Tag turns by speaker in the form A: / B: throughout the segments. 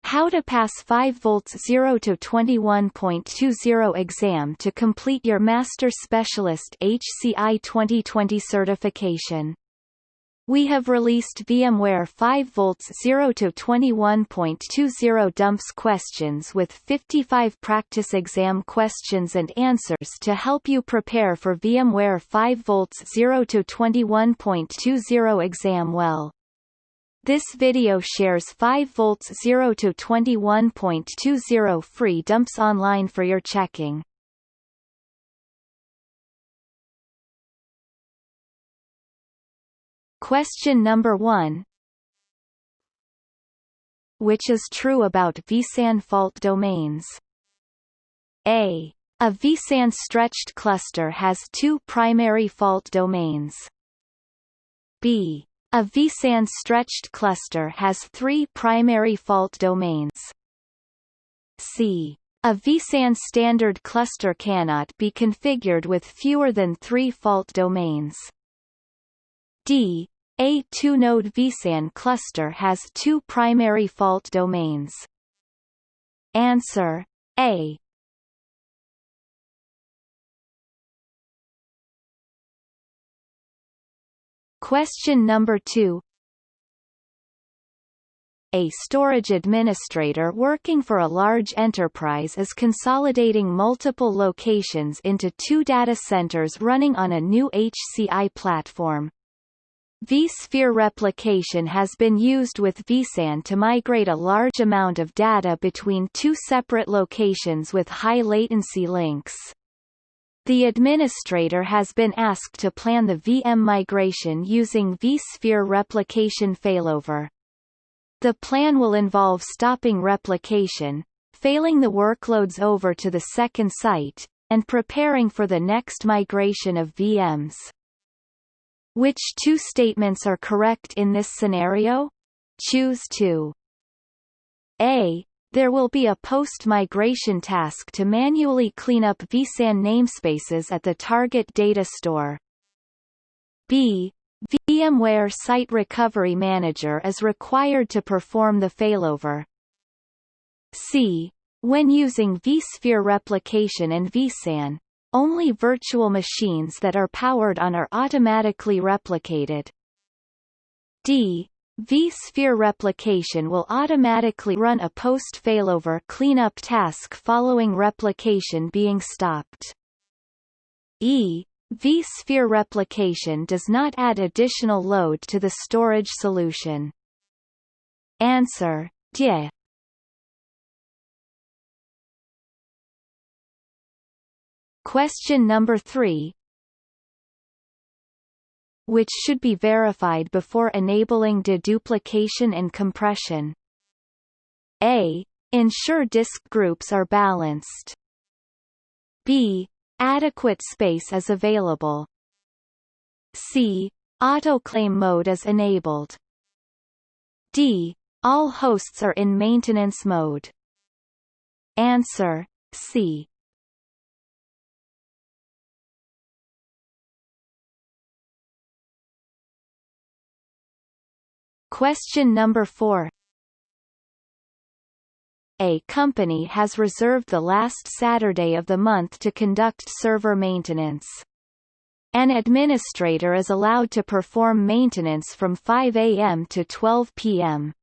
A: How to pass 5V0-21.20 exam to complete your Master Specialist HCI 2020 certification. We have released VMware 5V0-21.20 dumps questions with 55 practice exam questions and answers to help you prepare for VMware 5V0-21.20 exam well. This video shares 5V0-21.20 free dumps online for your checking. Question number 1. Which is true about VSAN fault domains? A. A VSAN stretched cluster has two primary fault domains. B. A VSAN stretched cluster has three primary fault domains. C. A VSAN standard cluster cannot be configured with fewer than three fault domains. D. A two-node VSAN cluster has two primary fault domains. Answer A. Question number 2. A storage administrator working for a large enterprise is consolidating multiple locations into two data centers running on a new HCI platform. vSphere replication has been used with VSAN to migrate a large amount of data between two separate locations with high latency links. The administrator has been asked to plan the VM migration using vSphere replication failover. The plan will involve stopping replication, failing the workloads over to the second site, and preparing for the next migration of VMs. Which two statements are correct in this scenario? Choose two. A. There will be a post-migration task to manually clean up VSAN namespaces at the target data store. B. VMware Site Recovery Manager is required to perform the failover. C. When using vSphere replication and VSAN, only virtual machines that are powered on are automatically replicated. D. vSphere replication will automatically run a post-failover cleanup task following replication being stopped. E. vSphere replication does not add additional load to the storage solution. Answer D. Question number 3. Which should be verified before enabling deduplication and compression? A. Ensure disk groups are balanced. B. Adequate space is available. C. Autoclaim mode is enabled. D. All hosts are in maintenance mode. Answer C. Question number 4. A company has reserved the last Saturday of the month to conduct server maintenance. An administrator is allowed to perform maintenance from 5 a.m. to 12 p.m.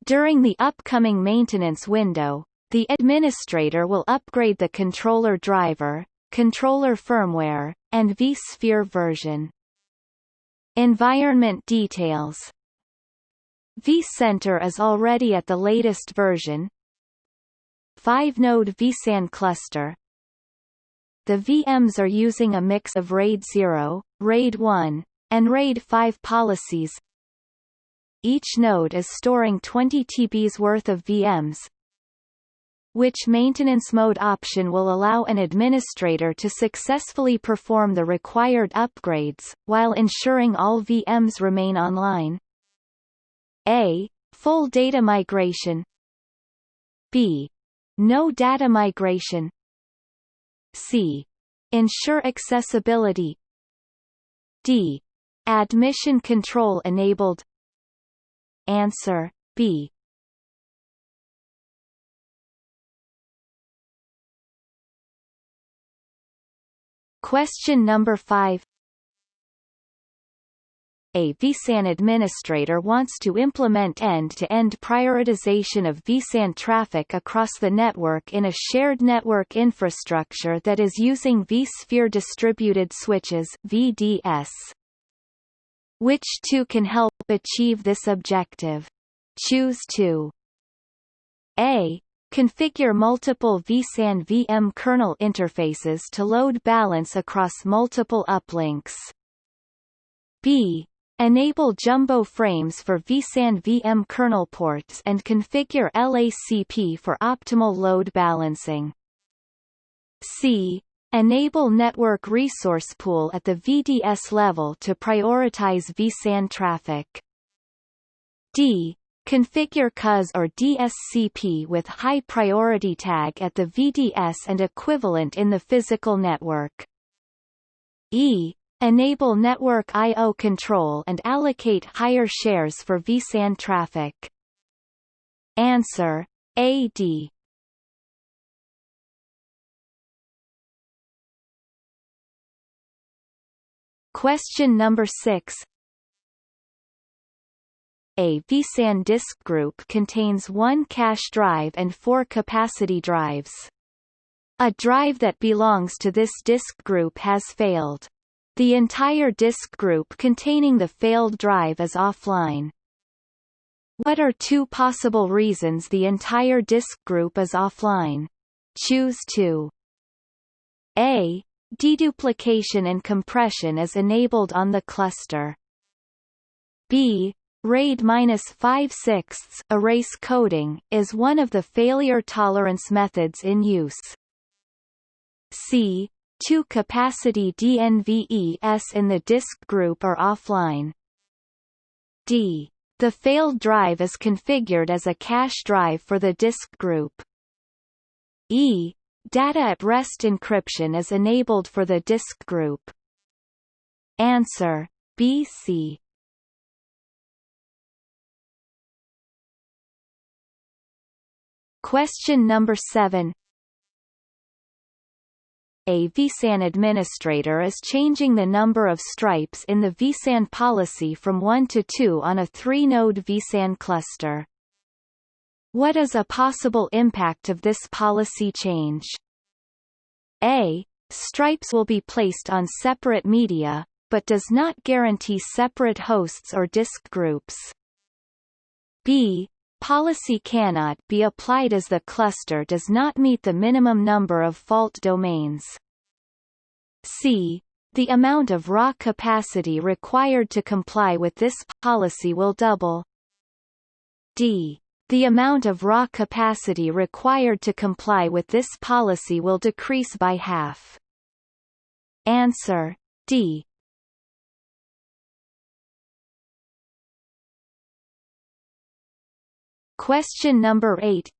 A: During the upcoming maintenance window, the administrator will upgrade the controller driver, controller firmware, and vSphere version. Environment details. vCenter is already at the latest version. 5-node vSAN cluster. The VMs are using a mix of RAID 0, RAID 1, and RAID 5 policies. Each node is storing 20 TBs worth of VMs. Which maintenance mode option will allow an administrator to successfully perform the required upgrades, while ensuring all VMs remain online? A. Full data migration. B. No data migration. C. Ensure accessibility. D. Admission control enabled. Answer B. Question number 5. A VSAN administrator wants to implement end-to-end prioritization of VSAN traffic across the network in a shared network infrastructure that is using vSphere distributed switches (VDS). Which two can help achieve this objective? Choose two. A. Configure multiple VSAN VM kernel interfaces to load balance across multiple uplinks. B. Enable jumbo frames for VSAN VM kernel ports and configure LACP for optimal load balancing. C. Enable network resource pool at the VDS level to prioritize VSAN traffic. D. Configure CUS or DSCP with high priority tag at the VDS and equivalent in the physical network. E. Enable network I/O control and allocate higher shares for VSAN traffic. Answer: A. D. Question number 6. A VSAN disk group contains 1 cache drive and 4 capacity drives. A drive that belongs to this disk group has failed. The entire disk group containing the failed drive is offline. What are 2 possible reasons the entire disk group is offline? Choose 2. A. Deduplication and compression is enabled on the cluster. B. RAID-5/6 erase coding is one of the failure tolerance methods in use. C. 2 capacity DNVEs in the disk group are offline. D. The failed drive is configured as a cache drive for the disk group. E. Data at rest encryption is enabled for the disk group. Answer: B. C. Question number 7. A VSAN administrator is changing the number of stripes in the VSAN policy from 1 to 2 on a 3-node VSAN cluster. What is a possible impact of this policy change? A. Stripes will be placed on separate media, but does not guarantee separate hosts or disk groups. B. Policy cannot be applied as the cluster does not meet the minimum number of fault domains. C. The amount of raw capacity required to comply with this policy will double. D. The amount of raw capacity required to comply with this policy will decrease by half. Answer: D. Question number 8.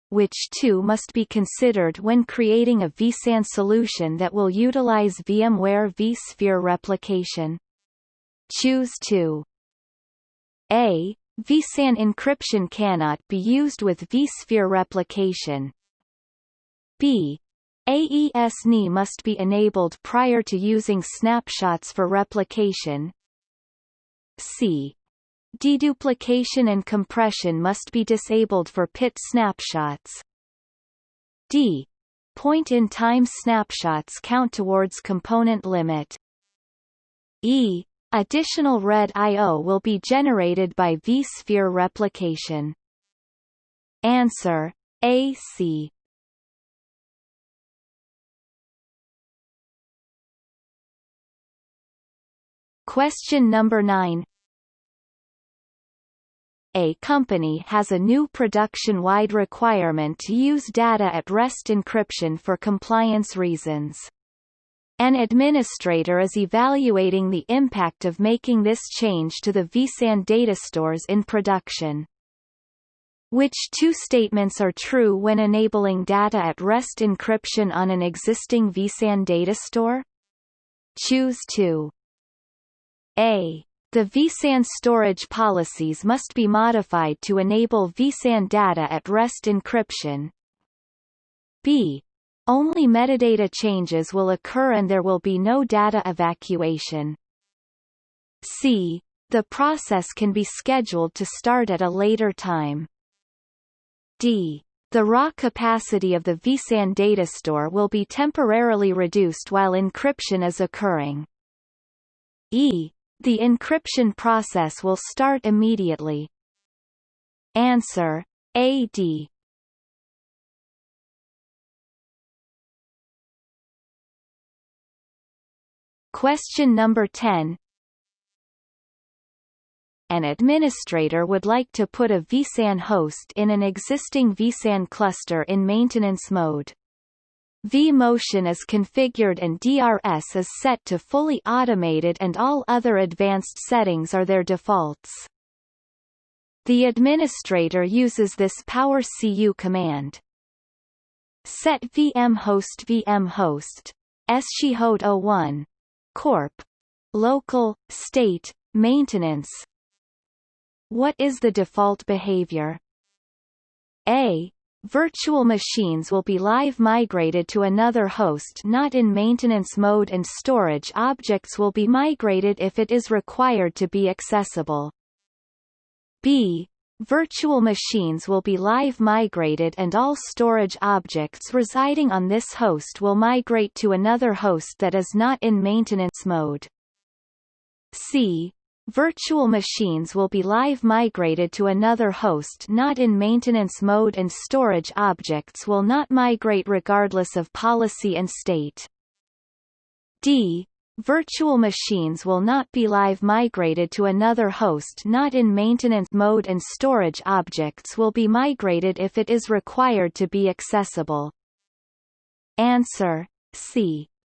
A: Which two must be considered when creating a VSAN solution that will utilize VMware vSphere replication? Choose 2. A. VSAN encryption cannot be used with vSphere replication. B. AES-NI must be enabled prior to using snapshots for replication. C. Deduplication and compression must be disabled for PIT snapshots. D. Point-in-time snapshots count towards component limit. E. Additional RAID I/O will be generated by vSphere replication. Answer: A. C. Question number 9. A company has a new production-wide requirement to use data at rest encryption for compliance reasons. An administrator is evaluating the impact of making this change to the VSAN data stores in production. Which 2 statements are true when enabling data at rest encryption on an existing VSAN data store? Choose 2. A. The VSAN storage policies must be modified to enable VSAN data at rest encryption. B. Only metadata changes will occur and there will be no data evacuation. C. The process can be scheduled to start at a later time. D. The raw capacity of the VSAN data store will be temporarily reduced while encryption is occurring. E. The encryption process will start immediately. Answer: A. D. Question number 10. An administrator would like to put a VSAN host in an existing VSAN cluster in maintenance mode. vMotion is configured and DRS is set to fully automated and all other advanced settings are their defaults. The administrator uses this PowerCU command. Set vmhost SCHI-HOD01 Corp. Local, state, maintenance. What is the default behavior? A. Virtual machines will be live migrated to another host not in maintenance mode and storage objects will be migrated if it is required to be accessible. B. Virtual machines will be live migrated and all storage objects residing on this host will migrate to another host that is not in maintenance mode. C. Virtual machines will be live migrated to another host not in maintenance mode and storage objects will not migrate regardless of policy and state. D. Virtual machines will not be live migrated to another host not in maintenance mode and storage objects will be migrated if it is required to be accessible. Answer: C.